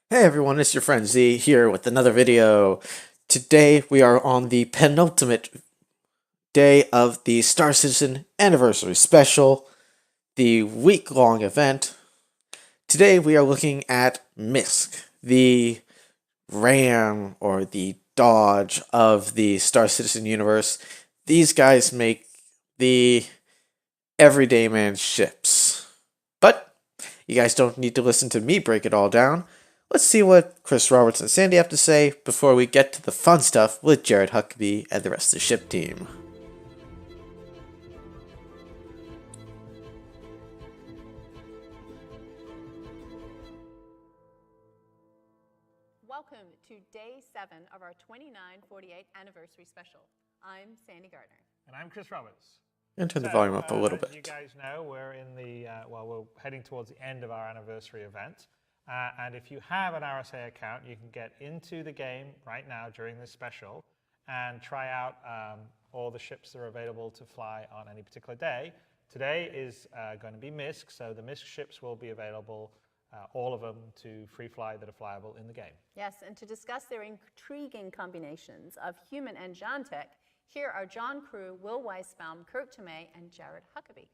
Hey everyone, it's your friend Z here with another video. Today we are on the penultimate day of the Star Citizen Anniversary Special, the week-long event. Today we are looking at MISC, the RAM or the Dodge of the Star Citizen universe. These guys make the everyday man ships. But you guys don't need to listen to me break it all down. Let's see what Chris Roberts and Sandy have to say before we get to the fun stuff with Jared Huckabee and the rest of the ship team. Welcome to Day 7 of our 2948 Anniversary Special. I'm Sandy Gardner. And I'm Chris Roberts. And turn the volume up a little As you bit. guys know, we're in the, we're heading towards the end of our anniversary event. And if you have an RSA account, you can get into the game right now during this special and try out all the ships that are available to fly on any particular day. Today is going to be MISC, so the MISC ships will be available, all of them, to free fly that are flyable in the game. Yes, and to discuss their intriguing combinations of human and John tech, here are John Crew, Will Weisbaum, Kurt Tomei, and Jared Huckabee.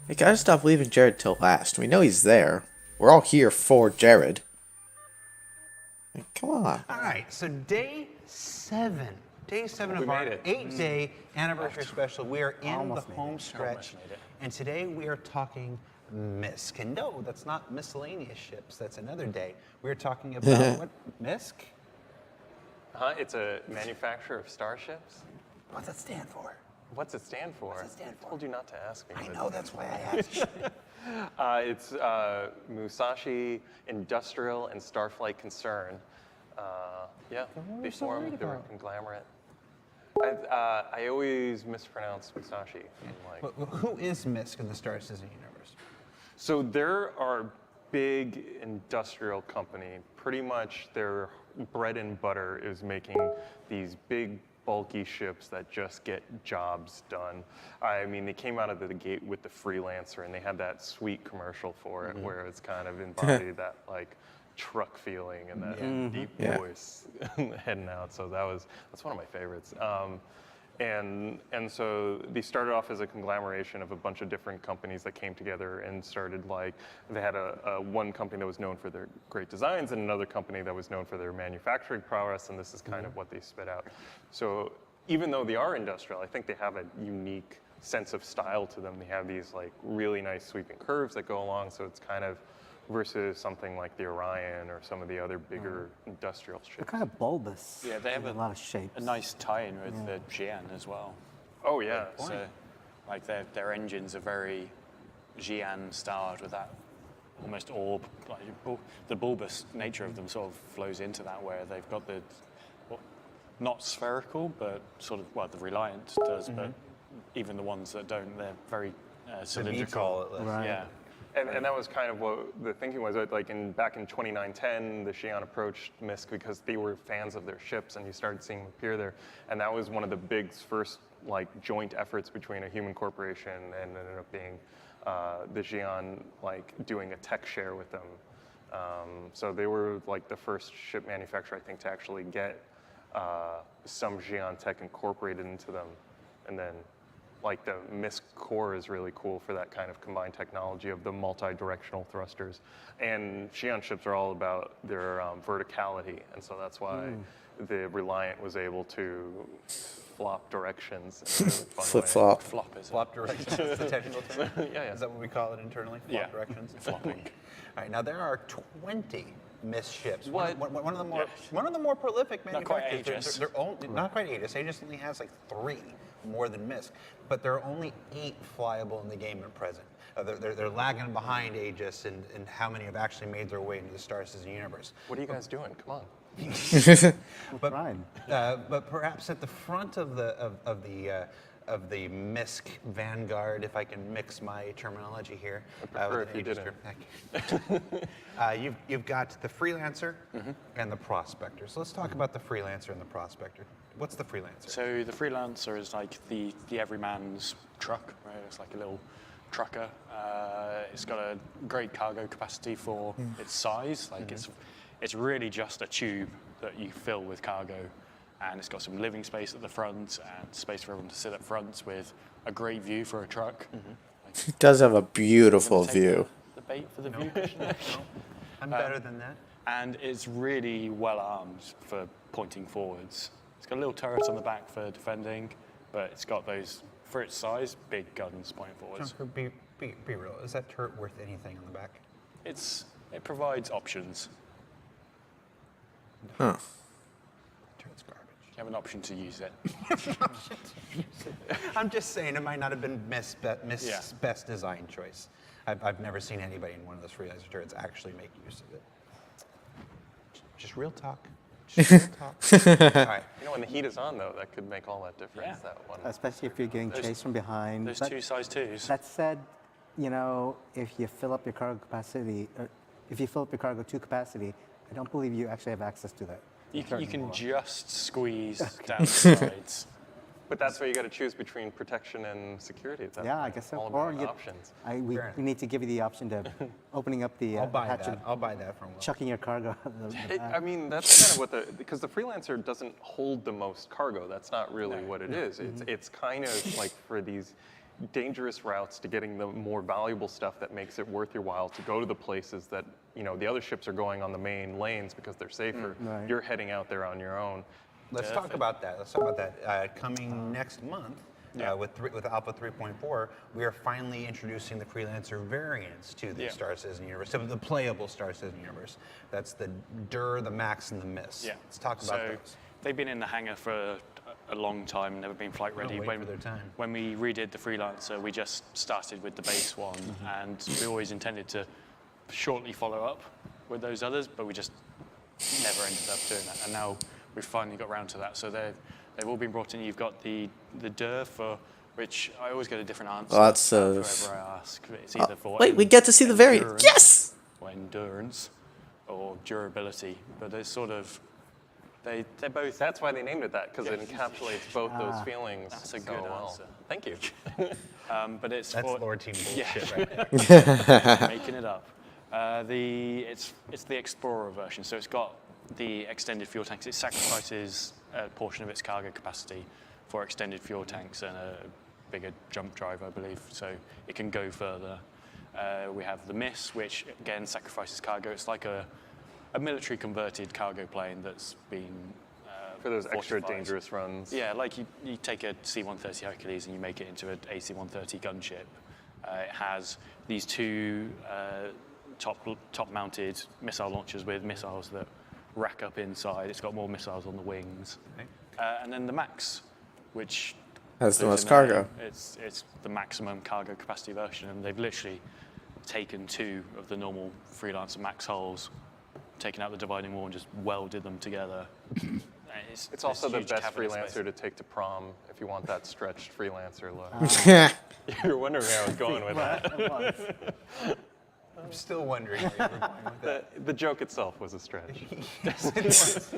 We gotta stop leaving Jared till last. We know he's there. We're all here for Jared. Come on. All right, so day 7 of our 8-day anniversary special. We are in the home stretch, and today we are talking MISC. And no, that's not miscellaneous ships. That's another day. We're talking about what MISC? It's a manufacturer of starships. What's that stand for? What's it stand for? What's it stand for? I told you not to ask me. I know, that's why I asked. It's Musashi Industrial and Starflight Concern. Yeah, before they were conglomerate. I always mispronounce Musashi. Well, who is MISC in the Star Citizen universe? So they're our big industrial company. Pretty much their bread and butter is making these big bulky ships that just get jobs done. I mean, they came out of the gate with the Freelancer, and they had that sweet commercial for it where it's kind of embodied that like truck feeling and that deep voice heading out. So that's one of my favorites. And so they started off as a conglomeration of a bunch of different companies that came together and started they had a one company that was known for their great designs and another company that was known for their manufacturing prowess, and this is kind of what they spit out. So even though they are industrial, I think they have a unique sense of style to them. They have these like really nice sweeping curves that go along, so it's kind of versus something like the Orion or some of the other bigger industrial ships. They're kind of bulbous. Yeah, they have a lot of shapes. A nice tie-in with the GN as well. Oh yeah. So, like their engines are very GN styled with that almost orb, like the bulbous nature of them sort of flows into that, where they've got the not spherical, but sort of the Reliant does, but even the ones that don't, they're very cylindrical. Right. Yeah. And that was kind of what the thinking was. Like back in 2910, the Xi'an approached MISC because they were fans of their ships, and you started seeing them appear there. And that was one of the big first like joint efforts between a human corporation and ended up being the Xi'an like doing a tech share with them. So they were like the first ship manufacturer, I think, to actually get some Xi'an tech incorporated into them, and then. Like the MISC core is really cool for that kind of combined technology of the multi-directional thrusters. And Xi'an ships are all about their verticality, and so that's why the Reliant was able to flop directions. In a really fun Flip-flop. Flop is Flop directions, that's the technical term? Yeah. Is that what we call it internally? Flop directions? flopping. All right, now there are 20 MISC ships. What? One of the more prolific Not quite manufacturers. Aegis. They're only, not quite Aegis. Aegis only has like 3 more than MISC, but there are only 8 flyable in the game at present. They're lagging behind Aegis and how many have actually made their way into the Star Citizen universe. What are you guys doing? Come on. But perhaps at the front of the MISC vanguard, if I can mix my terminology here. I prefer if you didn't. You've got the Freelancer and the Prospector. So let's talk about the Freelancer and the Prospector. What's the Freelancer? So the Freelancer is like the everyman's truck, right? It's like a little trucker. It's got a great cargo capacity for its size. Like it's really just a tube that you fill with cargo, and it's got some living space at the front and space for everyone to sit up front with a great view for a truck. It does have a beautiful Take view. The bait for the view cushion. I'm better than that. And it's really well armed for pointing forwards. It's got a little turret on the back for defending, but it's got those, for its size, big guns pointing forwards. John, be real. Is that turret worth anything on the back? It provides options. Huh. Turret's garbage. You have an option to use it. I'm just saying it might not have been Miss best design choice. I've never seen anybody in one of those freelancer turrets actually make use of it. Just real talk. Just real talk. All right. You know, when the heat is on, though, that could make all that difference. Yeah. That one. Especially if you're getting chased from behind. Those But two size 2s. that said, you know, if you fill up your cargo capacity, or if you fill up your cargo to capacity, I don't believe you actually have access to that. You turret can anymore. just squeeze down the sides. But that's where you got to choose between protection and security. At that Yeah, I point. guess so. All Or about you, options. we need to give you the option to opening up the I'll buy hatch that. and I'll buy that from Will. chucking your cargo. out of the back. I mean, that's kind of what because the freelancer doesn't hold the most cargo. That's not really what it is. It's kind of like for these dangerous routes to getting the more valuable stuff that makes it worth your while to go to the places that, you know, the other ships are going on the main lanes because they're safer. Right. You're heading out there on your own. Let's talk about that. Coming next month, with Alpha 3.4, we are finally introducing the freelancer variants to the Star Citizen universe, to the playable Star Citizen universe. That's the DUR, the MAX, and the MISC. Yeah. Let's talk about those. They've been in the hangar for a long time, never been flight ready. wait for their time. When we redid the Freelancer, we just started with the base one, and we always intended to shortly follow up with those others, but we just never ended up doing that. And now we've finally got around to that. So they've all been brought in. You've got the DUR, for which I always get a different answer Lots of- wherever I ask. It's either for Wait, we get to see the variant. endurance Yes! or endurance or durability, but they're sort of they're both. That's why they named it that, because it encapsulates both those feelings. That's a so good well. answer. Thank you. But it's That's for lore team bullshit right there. making it up. It's the Explorer version, so it's got the extended fuel tanks. It sacrifices a portion of its cargo capacity for extended fuel tanks and a bigger jump drive, I believe, so it can go further. We have the MISC, which again sacrifices cargo. It's like a military converted cargo plane that's been For those extra fortified. dangerous runs. Yeah, like you take a C-130 Hercules and you make it into an AC-130 gunship. It has these two top-mounted missile launchers with missiles that rack up inside. It's got more missiles on the wings. And then the MAX, which Has the lives most in cargo. name. It's the maximum cargo capacity version, and they've literally taken two of the normal Freelancer MAX hulls, taken out the dividing wall and just welded them together. It's also the huge best cabinet freelancer space. to take to prom if you want that stretched freelancer look. Yeah. You're wondering where I was going with that. I'm still wondering where you were going with that. The joke itself was a stretch. Yes, it was.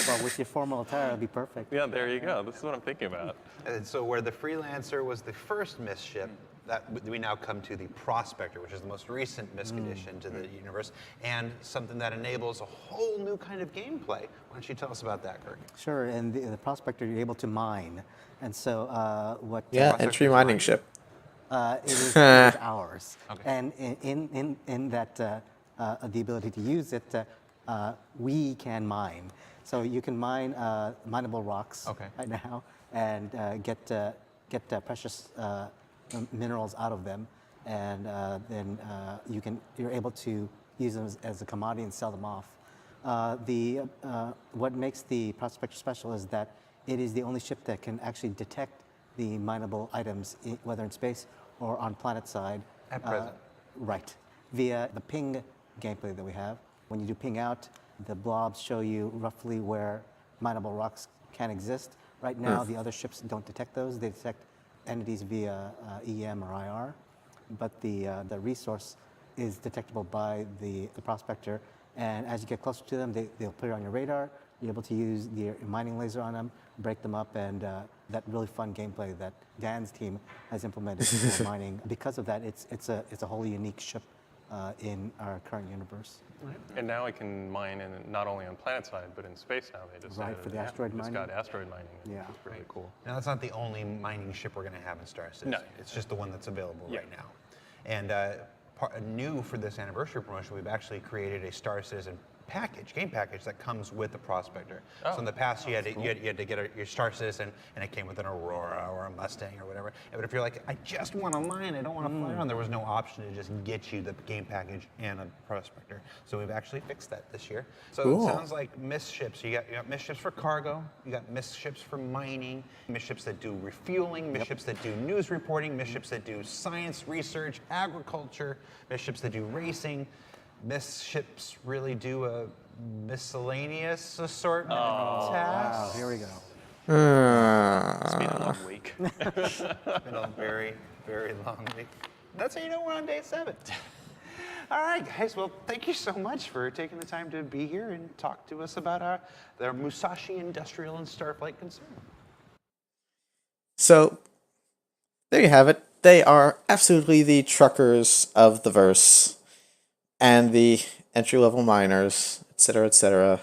Well, with your formal attire, it'll be perfect. Yeah, there you go. This is what I'm thinking about. And so where the Freelancer was the first MISC ship, that we now come to the Prospector, which is the most recent MISC addition to the universe, and something that enables a whole new kind of gameplay. Why don't you tell us about that, Kirk? Sure, and the Prospector, you're able to mine. And so what... Yeah, entry mining ship. It is ours. Okay. And in that, the ability to use it, we can mine. So you can mine mineable rocks right now and get precious minerals out of them, and then you're able to use them as a commodity and sell them off. What makes the Prospector special is that it is the only ship that can actually detect the mineable items, whether in space or on planet side. At present. Right, via the ping gameplay that we have. When you do ping out, the blobs show you roughly where mineable rocks can exist. Right now, the other ships don't detect those. They detect entities via EM or IR, but the resource is detectable by the Prospector. And as you get closer to them, they'll appear on your radar. You're able to use your mining laser on them, break them up, and that really fun gameplay that Dan's team has implemented for mining. Because of that, it's a wholly unique ship in our current universe. And now I can mine not only on planet side, but in space now. They just Right, for the asteroid mining. It's got asteroid mining. Yeah. It's really cool. Now, that's not the only mining ship we're going to have in Star Citizen. No. It's just the one that's available right now. And new for this anniversary promotion, we've actually created a Star Citizen game package that comes with the Prospector. So in the past, you had to get your Star Citizen, and it came with an Aurora or a Mustang or whatever. But if you're like, I just want to mine, I don't want to fly around, there was no option to just get you the game package and a Prospector. So we've actually fixed that this year. So it sounds like MISC ships. You got MISC ships for cargo. You got MISC ships for mining. MISC ships that do refueling. MISC ships that do news reporting. MISC ships that do science research, agriculture. MISC ships that do racing. MISC ships really do a miscellaneous assortment of tasks. Wow, here we go. It's been a long week. It's been a very, very long week. That's how you know we're on day 7. All right, guys. Well, thank you so much for taking the time to be here and talk to us about the Musashi Industrial and Starflight Consumer. So, there you have it. They are absolutely the truckers of the verse and the entry-level miners, etc., etc.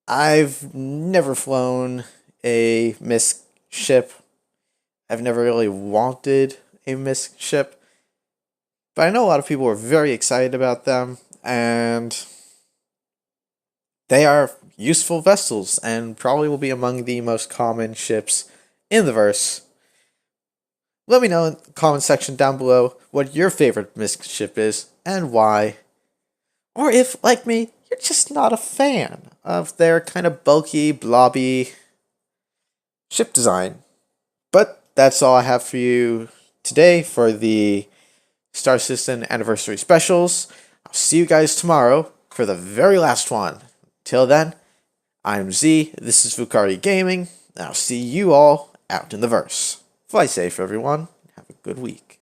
I've never flown a MISC ship. I've never really wanted a MISC ship. But I know a lot of people are very excited about them, and they are useful vessels and probably will be among the most common ships in the verse. Let me know in the comment section down below what your favorite MISC ship is and why. Or if, like me, you're just not a fan of their kind of bulky, blobby ship design. But that's all I have for you today for the Star Citizen Anniversary Specials. I'll see you guys tomorrow for the very last one. Till then, I'm Z, this is Vucari-gaming, and I'll see you all out in the verse. Fly safe, everyone. Have a good week.